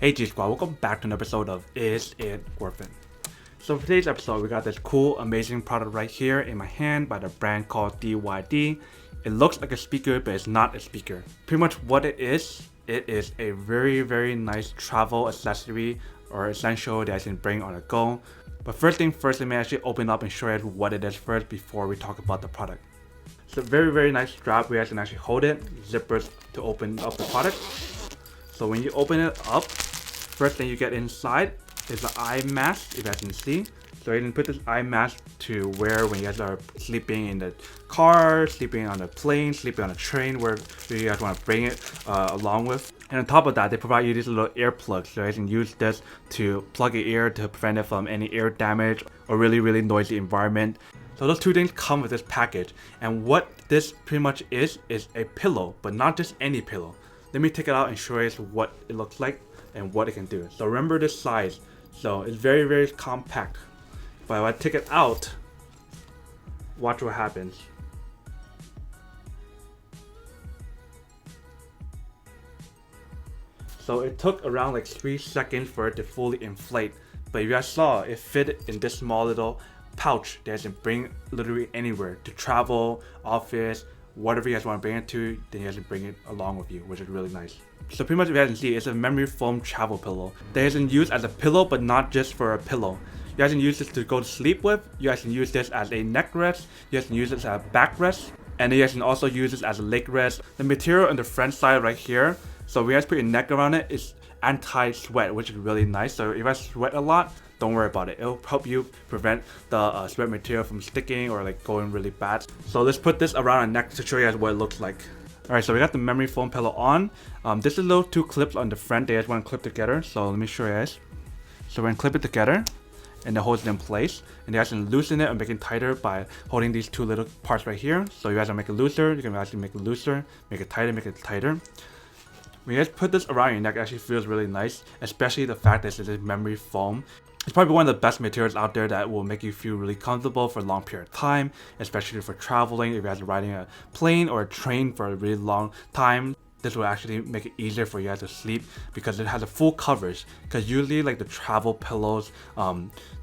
Hey G Squad, welcome back to an episode of Is It Worth It? So for today's episode, we got this cool, amazing product right here in my hand by the brand called DYD. It looks like a speaker, but it's not a speaker. Pretty much what it is a very, very nice travel accessory or essential that you can bring on a go. But first thing first, let me actually open up and show you what it is first before we talk about the product. It's a very, very nice strap where you can actually hold it, zippers to open up the product. So when you open it up, first thing you get inside is the eye mask, if you guys can see. So you can put this eye mask to wear when you guys are sleeping in the car, sleeping on a plane, sleeping on a train, where you guys want to bring it along with. And on top of that, they provide you these little earplugs, so you can use this to plug your ear to prevent it from any ear damage or really, really noisy environment. So those two things come with this package. And what this pretty much is a pillow, but not just any pillow. Let me take it out and show you what it looks like and what it can do. So remember this size. So it's very, very compact. But if I take it out, watch what happens. So it took around like 3 seconds for it to fully inflate. But you guys saw, it fit in this small little pouch that you can bring literally anywhere to travel, office, whatever you guys want to bring it to, then you guys can bring it along with you, which is really nice. So pretty much if you guys can see, it's a memory foam travel pillow that you can use as a pillow, but not just for a pillow. You guys can use this to go to sleep with, you guys can use this as a neck rest, you guys can use this as a back rest, and you guys can also use this as a leg rest. The material on the front side right here, so when you guys put your neck around it, it's anti-sweat, which is really nice. So if you guys sweat a lot, don't worry about it. It'll help you prevent the sweat material from sticking or like going really bad. So let's put this around our neck to show you guys what it looks like. Alright, so we got the memory foam pillow on. This is little two clips on the front that you guys want to clip together. So let me show you guys. So we're going to clip it together and it holds it in place. And you guys can loosen it and make it tighter by holding these two little parts right here. So you guys want to make it looser, you can actually make it looser, make it tighter. When you guys put this around your neck, it actually feels really nice, especially the fact that it's memory foam. It's probably one of the best materials out there that will make you feel really comfortable for a long period of time, especially for traveling. If you guys are riding a plane or a train for a really long time, this will actually make it easier for you guys to sleep because it has a full coverage. Because usually like the travel pillows,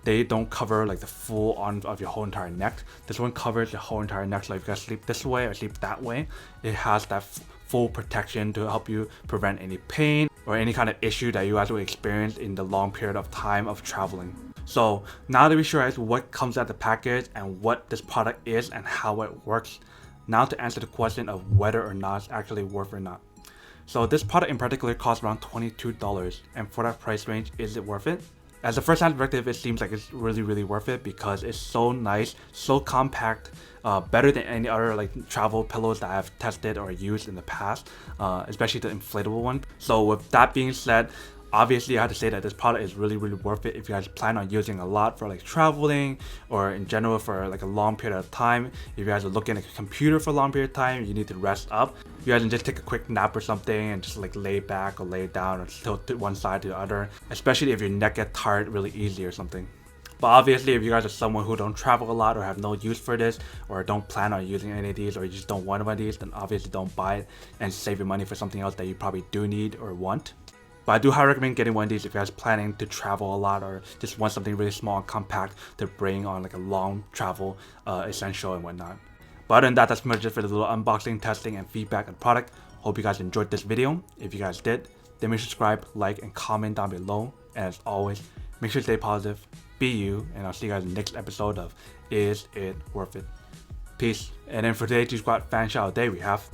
they don't cover like the full on of your whole entire neck. This one covers the whole entire neck, so if you guys sleep this way or sleep that way, it has that full protection to help you prevent any pain or any kind of issue that you guys will experience in the long period of time of traveling. So now that we show you guys what comes out the package and what this product is and how it works, now to answer the question of whether or not it's actually worth it or not. So this product in particular costs around $22, and for that price range, is it worth it? As a first hand perspective, it seems like it's really, really worth it because it's so nice, so compact, better than any other like travel pillows that I've tested or used in the past, especially the inflatable one. So with that being said, obviously I have to say that this product is really, really worth it if you guys plan on using a lot for like traveling or in general for like a long period of time. If you guys are looking at a computer for a long period of time, you need to rest up. You guys can just take a quick nap or something and just like lay back or lay down or tilt to one side to the other, especially if your neck gets tired really easy or something. But obviously if you guys are someone who don't travel a lot or have no use for this or don't plan on using any of these or you just don't want one of these, then obviously don't buy it and save your money for something else that you probably do need or want. But I do highly recommend getting one of these if you guys planning to travel a lot or just want something really small and compact to bring on like a long travel essential and whatnot. But other than that, that's pretty much it for the little unboxing, testing, and feedback on the product. Hope you guys enjoyed this video. If you guys did, then make sure to subscribe, like, and comment down below. And as always, make sure to stay positive, be you, and I'll see you guys in the next episode of Is It Worth It? Peace. And then for today's G Squad fan shout out day, we have